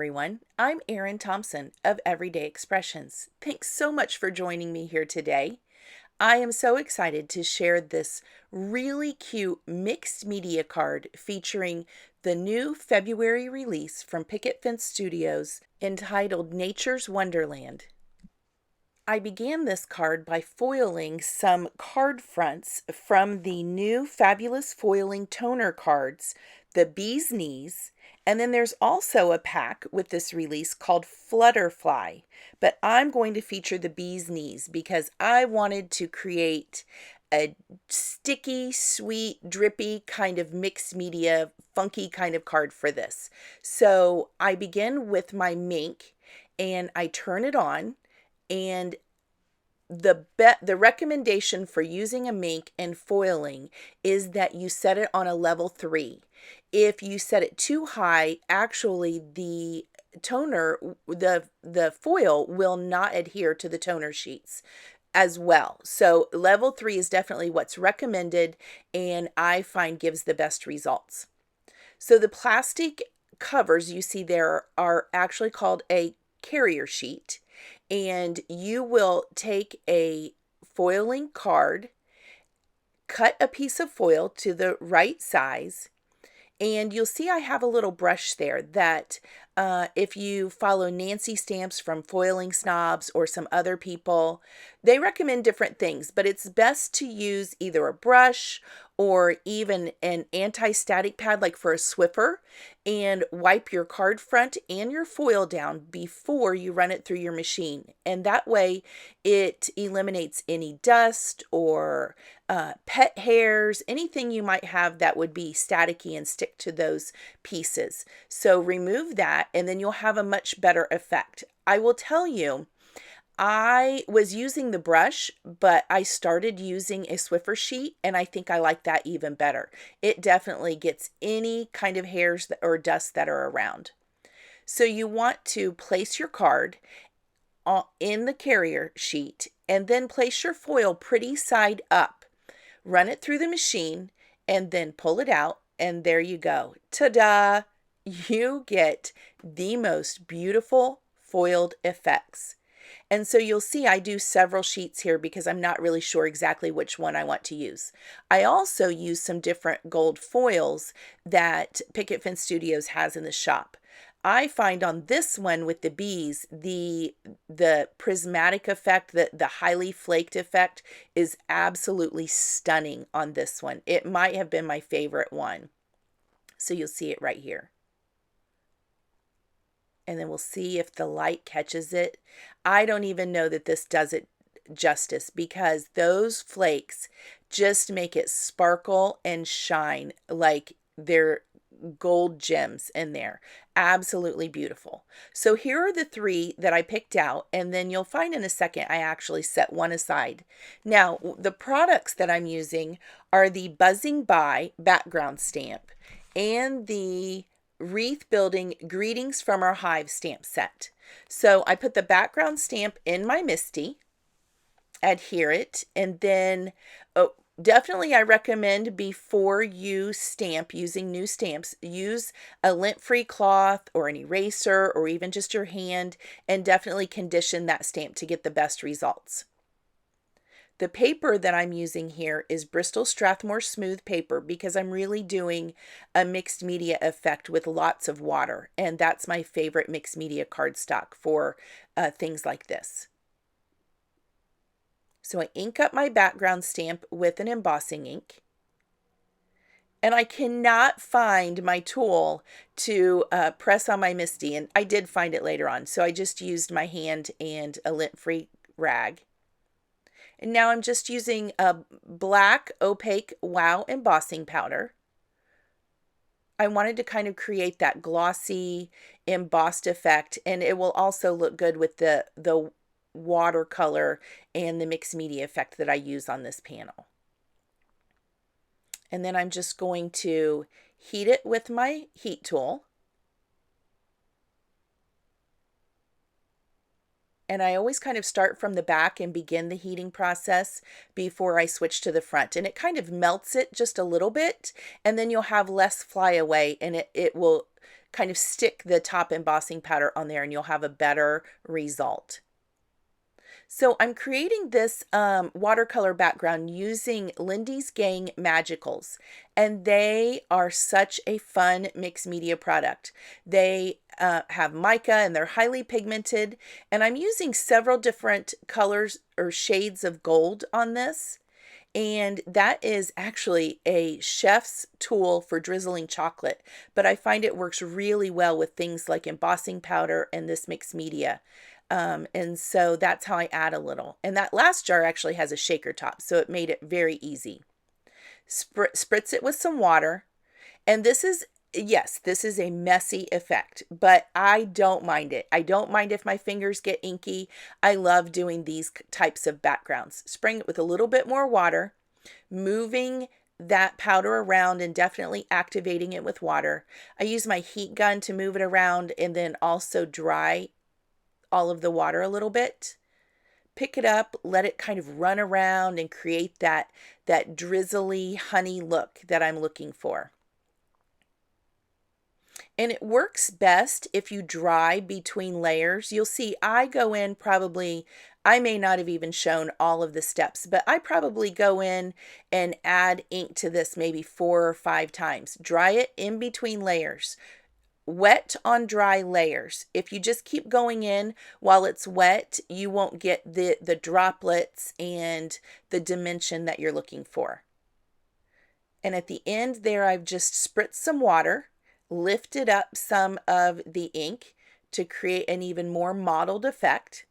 everyone. I'm Erin Thompson of Everyday Expressions. Thanks so much for joining me here today. I am so excited to share this really cute mixed media card featuring the new February release from Picket Fence Studios entitled Nature's Wonderland. I began this card by foiling some card fronts from the new Fabulous Foiling Toner cards, the Bee's Knees, and then there's also a pack with this release called Flutterfly, but I'm going to feature the Bee's Knees because I wanted to create a sticky, sweet, drippy kind of mixed media, funky kind of card for this. So I begin with my mink and I turn it on. And the recommendation for using a mink and foiling is that you set it on a level 3. If you set it too high, actually the toner, the foil will not adhere to the toner sheets as well. So level 3 is definitely what's recommended and I find gives the best results. So the plastic covers you see there are actually called a carrier sheet, and you will take a foiling card, cut a piece of foil to the right size, and you'll see I have a little brush there that if you follow Nancy Stamps from Foiling Snobs or some other people, they recommend different things, but it's best to use either a brush or even an anti-static pad like for a Swiffer and wipe your card front and your foil down before you run it through your machine. And that way it eliminates any dust or pet hairs, anything you might have that would be staticky and stick to those pieces. So remove that and then you'll have a much better effect. I will tell you, I was using the brush, but I started using a Swiffer sheet, and I think I like that even better. It definitely gets any kind of hairs or dust that are around. So you want to place your card in the carrier sheet, and then place your foil pretty side up. Run it through the machine, and then pull it out, and there you go. Ta-da! You get the most beautiful foiled effects. And so you'll see I do several sheets here because I'm not really sure exactly which one I want to use. I also use some different gold foils that Picket Fence Studios has in the shop. I find on this one with the bees, the prismatic effect, the highly flaked effect is absolutely stunning on this one. It might have been my favorite one. So you'll see it right here. And then we'll see if the light catches it. I don't even know that this does it justice because those flakes just make it sparkle and shine like they're gold gems in there. Absolutely beautiful. So here are the 3 that I picked out, and then you'll find in a second I actually set one aside. Now, the products that I'm using are the Buzzing By background stamp and the Wreath Building Greetings from Our Hive stamp set. So I put the background stamp in my MISTI, adhere it, and then definitely I recommend before you stamp using new stamps, use a lint-free cloth or an eraser or even just your hand and definitely condition that stamp to get the best results. The paper that I'm using here is Bristol Strathmore Smooth paper because I'm really doing a mixed media effect with lots of water, and that's my favorite mixed media cardstock for things like this. So I ink up my background stamp with an embossing ink, and I cannot find my tool to press on my MISTI, and I did find it later on, so I just used my hand and a lint-free rag. And now I'm just using a black opaque Wow embossing powder. I wanted to kind of create that glossy embossed effect, and it will also look good with the watercolor and the mixed media effect that I use on this panel. And then I'm just going to heat it with my heat tool. And I always kind of start from the back and begin the heating process before I switch to the front. And it kind of melts it just a little bit, and then you'll have less fly away, and it will kind of stick the top embossing powder on there and you'll have a better result. So I'm creating this watercolor background using Lindy's Gang Magicals, and they are such a fun mixed media product. They have mica and they're highly pigmented, and I'm using several different colors or shades of gold on this. And that is actually a chef's tool for drizzling chocolate, but I find it works really well with things like embossing powder and this mixed media. And so that's how I add a little. And that last jar actually has a shaker top, so it made it very easy. Spritz it with some water. And this is, yes, this is a messy effect, but I don't mind it. I don't mind if my fingers get inky. I love doing these types of backgrounds. Spraying it with a little bit more water, moving that powder around and definitely activating it with water. I use my heat gun to move it around and then also dry all of the water a little bit. Pick it up, let it kind of run around and create that drizzly honey look that I'm looking for. And it works best if you dry between layers. You'll see I go in probably, I may not have even shown all of the steps, but I probably go in and add ink to this maybe 4 or 5 times. Dry it in between layers. Wet on dry layers. If you just keep going in while it's wet, you won't get the droplets and the dimension that you're looking for. And at the end there, I've just spritzed some water, lifted up some of the ink to create an even more mottled effect.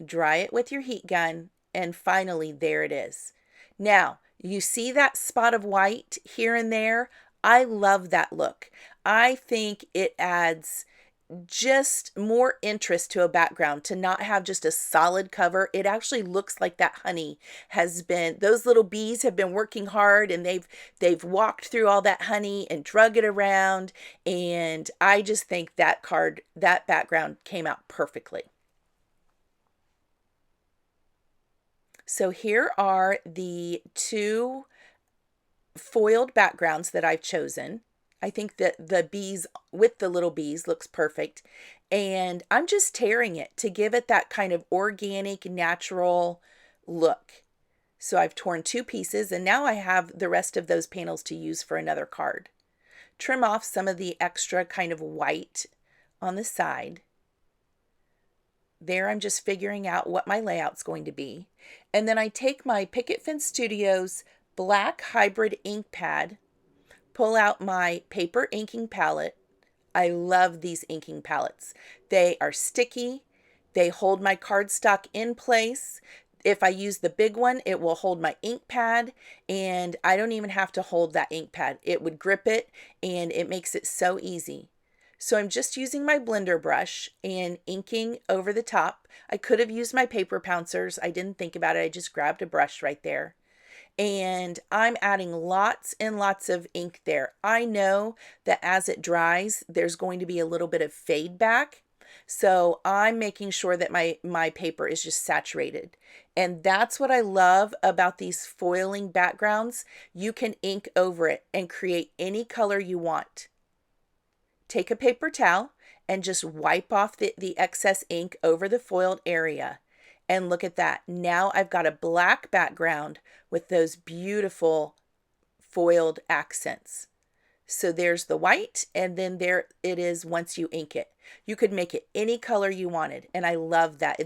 Dry it with your heat gun, and finally there it is. Now, you see that spot of white here and there? I love that look. I think it adds just more interest to a background to not have just a solid cover. It actually looks like that honey has been, those little bees have been working hard and they've walked through all that honey and drug it around, and I just think that background came out perfectly. So here are the 2 foiled backgrounds that I've chosen. I think that the bees with the little bees looks perfect. And I'm just tearing it to give it that kind of organic, natural look. So I've torn 2 pieces, and now I have the rest of those panels to use for another card. Trim off some of the extra kind of white on the side. There I'm just figuring out what my layout's going to be. And then I take my Picket Fence Studios black hybrid ink pad, pull out my paper inking palette. I love these inking palettes. They are sticky. They hold my cardstock in place. If I use the big one, it will hold my ink pad, and I don't even have to hold that ink pad. It would grip it, and it makes it so easy. So I'm just using my blender brush and inking over the top. I could have used my paper pouncers. I didn't think about it. I just grabbed a brush right there. And I'm adding lots and lots of ink there. I know that as it dries, there's going to be a little bit of fade back. So I'm making sure that my paper is just saturated. And that's what I love about these foiling backgrounds. You can ink over it and create any color you want. Take a paper towel and just wipe off the excess ink over the foiled area. And look at that. Now I've got a black background with those beautiful foiled accents. So there's the white, and then there it is once you ink it. You could make it any color you wanted, and I love that.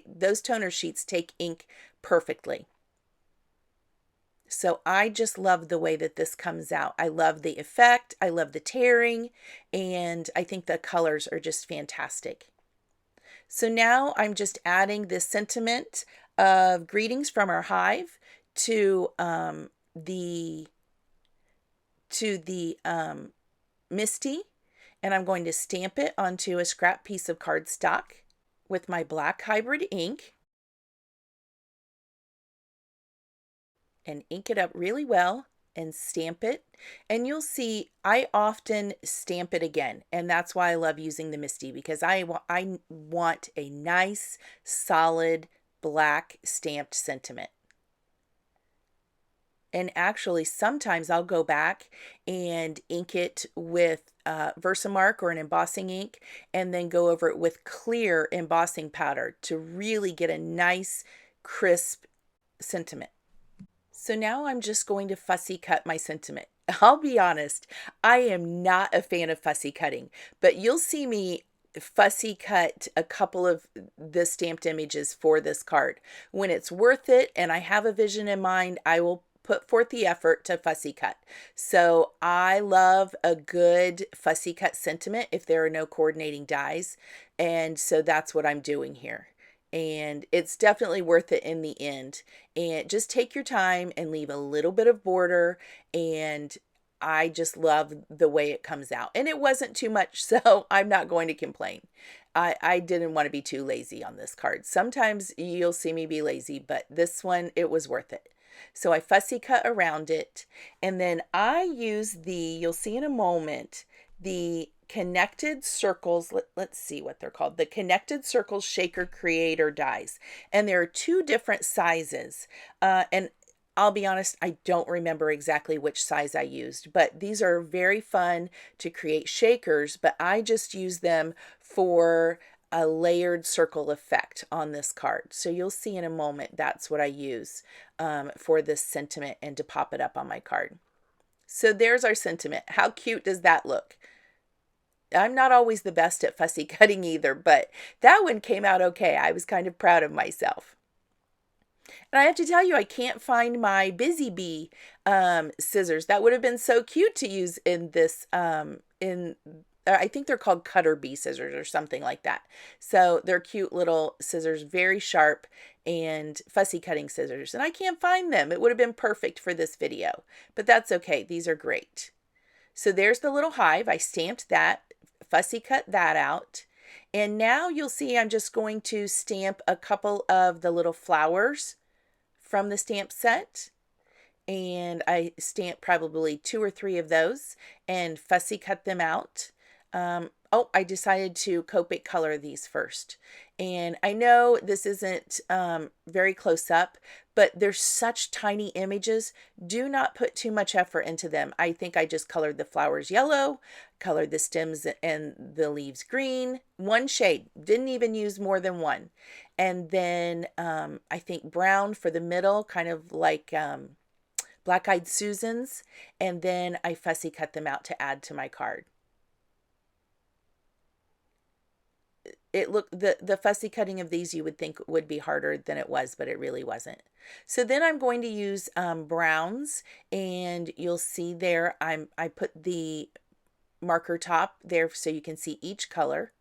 Those toner sheets take ink perfectly. So I just love the way that this comes out. I love the effect, I love the tearing, and I think the colors are just fantastic. So now I'm just adding this sentiment of greetings from our hive to the Misty, and I'm going to stamp it onto a scrap piece of cardstock with my black hybrid ink and ink it up really well and stamp it. And you'll see I often stamp it again, and that's why I love using the Misty, because I want a nice solid black stamped sentiment. And actually, sometimes I'll go back and ink it with Versamark or an embossing ink, and then go over it with clear embossing powder to really get a nice, crisp sentiment. So now I'm just going to fussy cut my sentiment. I'll be honest, I am not a fan of fussy cutting, but you'll see me fussy cut a couple of the stamped images for this card. When it's worth it and I have a vision in mind, I will put forth the effort to fussy cut. So I love a good fussy cut sentiment if there are no coordinating dies. And so that's what I'm doing here. And it's definitely worth it in the end. And just take your time and leave a little bit of border, and I just love the way it comes out. And it wasn't too much, so I'm not going to complain. I didn't want to be too lazy on this card. Sometimes you'll see me be lazy, but this one, it was worth it. So I fussy cut around it, and then I use you'll see in a moment, the connected circles. Let's see what they're called. The connected circles shaker creator dies. And there are two different sizes. And I'll be honest, I don't remember exactly which size I used, but these are very fun to create shakers, but I just use them for a layered circle effect on this card. So you'll see in a moment that's what I use for this sentiment and to pop it up on my card. So there's our sentiment. How cute does that look? I'm not always the best at fussy cutting either, but that one came out okay. I was kind of proud of myself. And I have to tell you, I can't find my Busy Bee scissors. That would have been so cute to use in this, I think they're called Cutter Bee scissors or something like that. So they're cute little scissors, very sharp and fussy cutting scissors. And I can't find them. It would have been perfect for this video, but that's okay. These are great. So there's the little hive. I stamped that, fussy cut that out. And now you'll see I'm just going to stamp a couple of the little flowers from the stamp set. And I stamped probably 2 or 3 of those and fussy cut them out. I decided to Copic color these first. And I know this isn't very close up, but they're such tiny images. Do not put too much effort into them. I think I just colored the flowers yellow, colored the stems and the leaves green, one shade, didn't even use more than one. And then I think brown for the middle, kind of like Black-Eyed Susans. And then I fussy cut them out to add to my card. The fussy cutting of these you would think would be harder than it was, but it really wasn't. So then I'm going to use browns, and you'll see there I put the marker top there so you can see each color,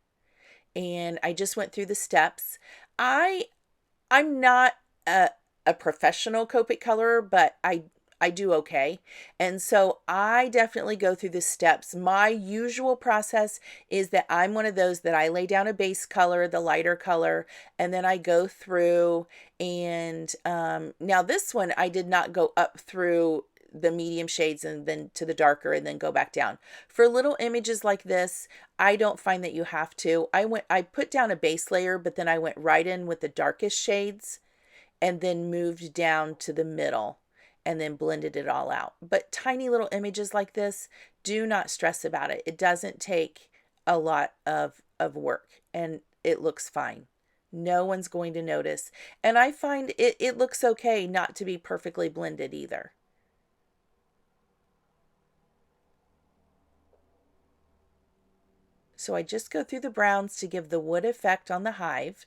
and I just went through the steps. I'm not a professional Copic colorer, but I do okay. And so I definitely go through the steps. My usual process is that I'm one of those that I lay down a base color, the lighter color, and then I go through and now this one I did not go up through the medium shades and then to the darker and then go back down. For little images like this, I don't find that you have to. I put down a base layer, but then I went right in with the darkest shades and then moved down to the middle and then blended it all out. But tiny little images like this, do not stress about it. It doesn't take a lot of work, and it looks fine. No one's going to notice. And I find it looks okay not to be perfectly blended either. So I just go through the browns to give the wood effect on the hive.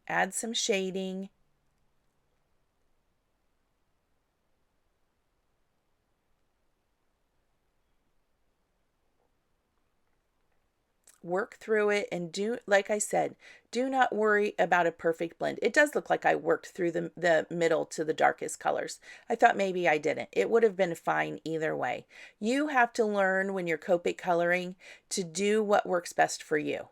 Add some shading. Work through it, and like I said, do not worry about a perfect blend. It does look like I worked through the middle to the darkest colors. I thought maybe I didn't. It would have been fine either way. You have to learn when you're Copic coloring to do what works best for you.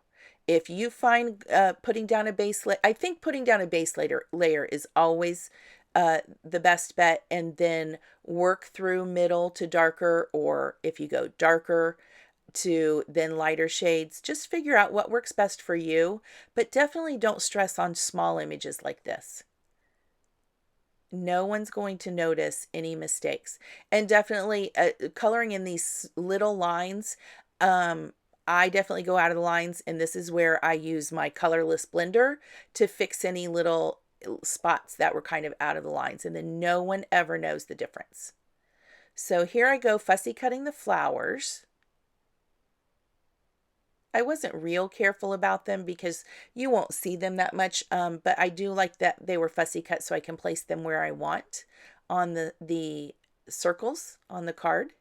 If you find putting down a base layer, I think putting down a base layer is always the best bet, and then work through middle to darker, or if you go darker to then lighter shades. Just figure out what works best for you, but definitely don't stress on small images like this. No one's going to notice any mistakes. And definitely coloring in these little lines, I definitely go out of the lines, and this is where I use my colorless blender to fix any little spots that were kind of out of the lines, and then no one ever knows the difference. So here I go fussy cutting the flowers. I wasn't real careful about them because you won't see them that much, but I do like that they were fussy cut so I can place them where I want on the circles on the card.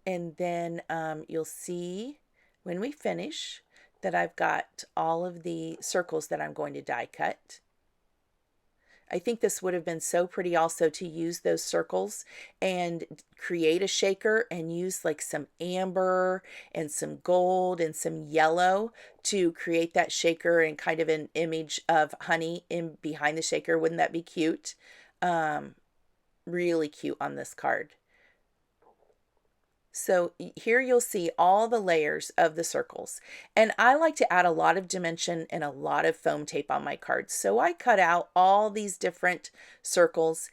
And then you'll see when we finish that I've got all of the circles that I'm going to die cut. I think this would have been so pretty also to use those circles and create a shaker and use like some amber and some gold and some yellow to create that shaker and kind of an image of honey in behind the shaker. Wouldn't that be cute? Really cute on this card. So here you'll see all the layers of the circles. And I like to add a lot of dimension and a lot of foam tape on my cards. So I cut out all these different circles.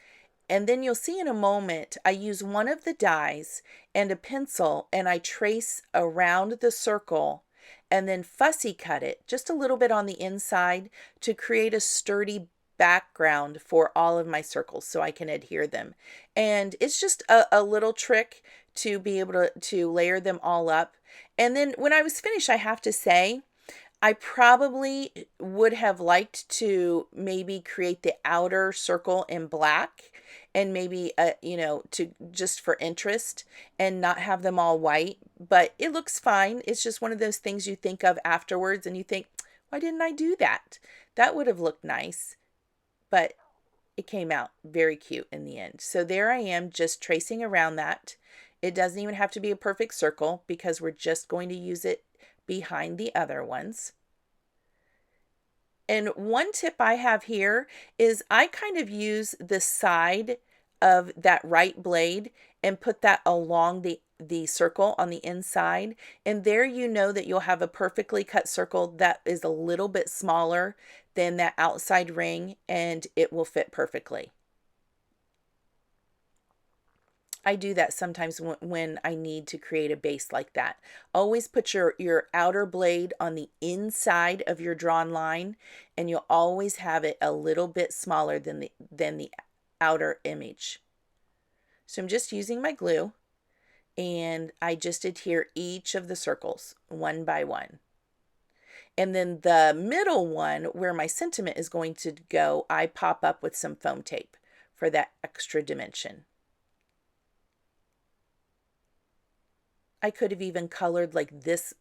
And then you'll see in a moment, I use one of the dies and a pencil and I trace around the circle and then fussy cut it just a little bit on the inside to create a sturdy background for all of my circles so I can adhere them. And it's just a little trick to be able to layer them all up. And then when I was finished, I have to say, I probably would have liked to maybe create the outer circle in black and maybe, to just for interest and not have them all white, but it looks fine. It's just one of those things you think of afterwards and you think, why didn't I do that? That would have looked nice, but it came out very cute in the end. So there I am just tracing around that. It doesn't even have to be a perfect circle because we're just going to use it behind the other ones. And one tip I have here is I kind of use the side of that right blade and put that along the circle on the inside. And there you know that you'll have a perfectly cut circle that is a little bit smaller than that outside ring and it will fit perfectly. I do that sometimes when I need to create a base like that. Always put your outer blade on the inside of your drawn line and you'll always have it a little bit smaller than the outer image. So I'm just using my glue and I just adhere each of the circles one by one. And then the middle one where my sentiment is going to go, I pop up with some foam tape for that extra dimension. I could have even colored like this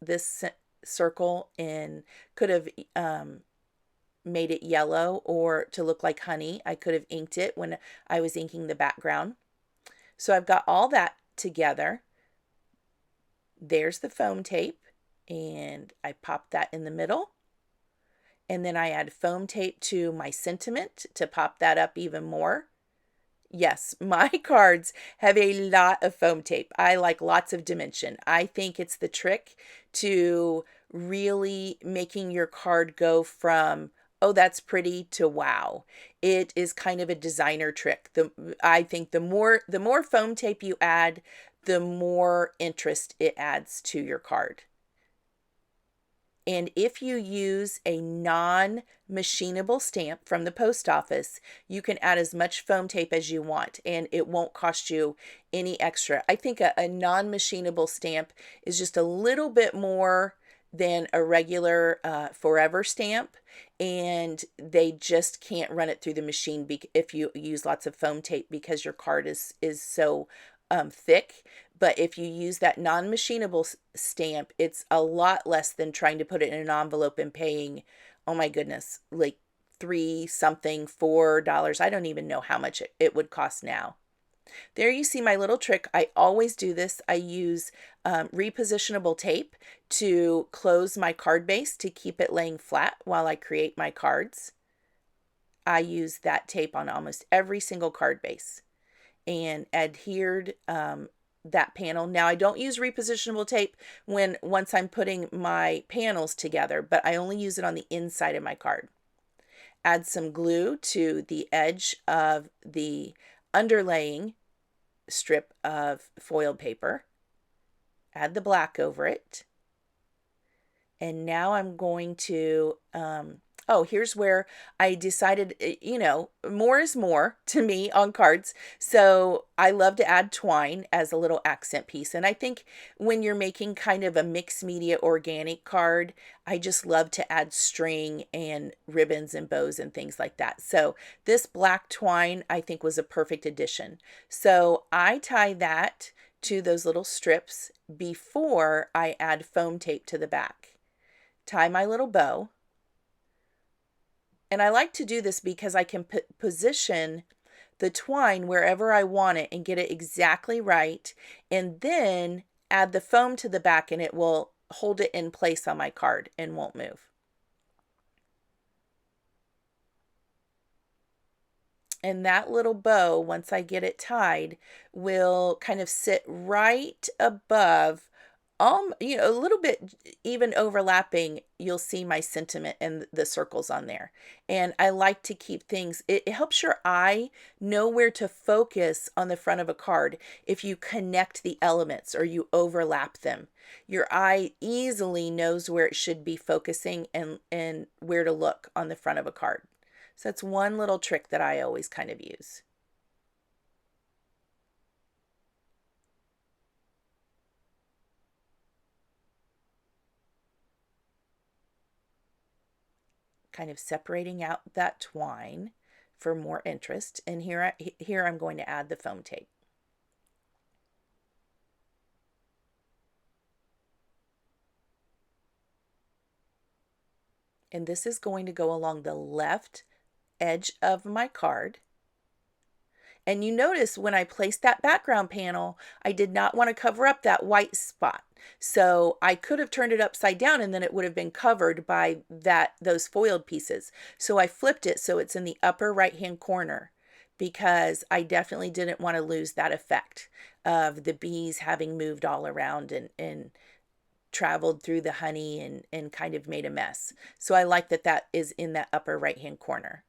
circle and could have made it yellow or to look like honey. I could have inked it when I was inking the background. So I've got all that together. There's the foam tape and I pop that in the middle. And then I add foam tape to my sentiment to pop that up even more. Yes, my cards have a lot of foam tape. I like lots of dimension. I think it's the trick to really making your card go from, oh, that's pretty to wow. It is kind of a designer trick. I think the more foam tape you add, the more interest it adds to your card. And if you use a non-machinable stamp from the post office, you can add as much foam tape as you want and it won't cost you any extra. I think a non-machinable stamp is just a little bit more than a regular forever stamp, and they just can't run it through the machine if you use lots of foam tape because your card is so thick. But if you use that non-machinable stamp, it's a lot less than trying to put it in an envelope and paying, oh my goodness, like $3 something, $4. I don't even know how much it would cost now. There you see my little trick. I always do this. I use repositionable tape to close my card base to keep it laying flat while I create my cards. I use that tape on almost every single card base and adhered that panel. Now I don't use repositionable tape once I'm putting my panels together, but I only use it on the inside of my card. Add some glue to the edge of the underlaying strip of foiled paper. Add the black over it. And now I'm going to, oh, here's where I decided, more is more to me on cards. So I love to add twine as a little accent piece. And I think when you're making kind of a mixed media organic card, I just love to add string and ribbons and bows and things like that. So this black twine I think was a perfect addition. So I tie that to those little strips before I add foam tape to the back. Tie my little bow. And I like to do this because I can position the twine wherever I want it and get it exactly right, and then add the foam to the back and it will hold it in place on my card and won't move. And that little bow, once I get it tied, will kind of sit right above, a little bit even overlapping. You'll see my sentiment and the circles on there. And I like to keep things, it helps your eye know where to focus on the front of a card. If you connect the elements or you overlap them, your eye easily knows where it should be focusing and where to look on the front of a card. So that's one little trick that I always kind of use. Kind of separating out that twine for more interest. And here I'm going to add the foam tape. And this is going to go along the left edge of my card. And you notice when I placed that background panel, I did not want to cover up that white spot. So I could have turned it upside down and then it would have been covered by those foiled pieces. So I flipped it so it's in the upper right-hand corner because I definitely didn't want to lose that effect of the bees having moved all around and traveled through the honey and kind of made a mess. So I like that is in that upper right-hand corner.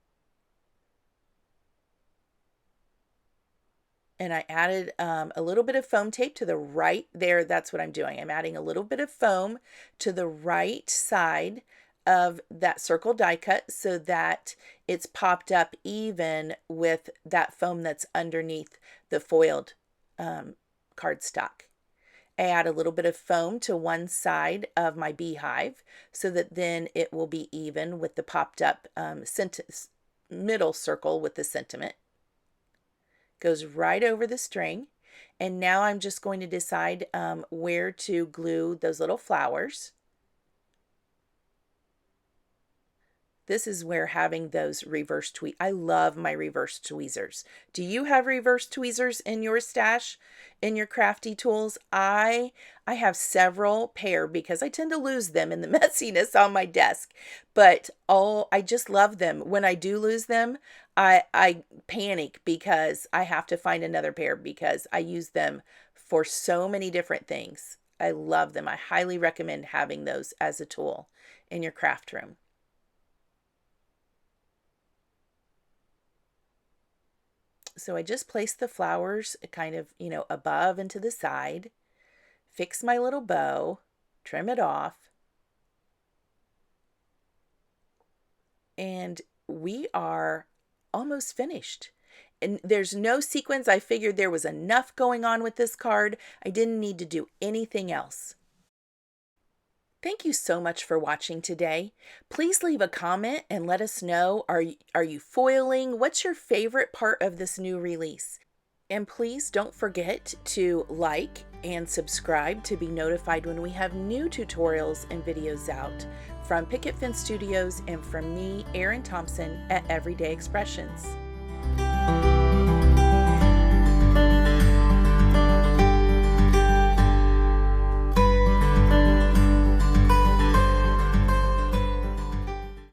And I added a little bit of foam tape to the right there. That's what I'm doing. I'm adding a little bit of foam to the right side of that circle die cut so that it's popped up even with that foam that's underneath the foiled cardstock. I add a little bit of foam to one side of my beehive so that then it will be even with the popped up middle circle with the sentiment. Goes right over the string. And now I'm just going to decide where to glue those little flowers. This is where having those reverse tweezers. I love my reverse tweezers. Do you have reverse tweezers in your stash, in your crafty tools? I have several pair because I tend to lose them in the messiness on my desk. But I just love them. When I do lose them, I panic because I have to find another pair because I use them for so many different things. I love them. I highly recommend having those as a tool in your craft room. So I just placed the flowers kind of, above and to the side, fix my little bow, trim it off, and we are almost finished. And there's no sequins. I figured there was enough going on with this card. I didn't need to do anything else. Thank you so much for watching today. Please leave a comment and let us know, are you foiling? What's your favorite part of this new release? And please don't forget to like and subscribe to be notified when we have new tutorials and videos out from Picket Fence Studios and from me, Erin Thompson, at Everyday Expressions.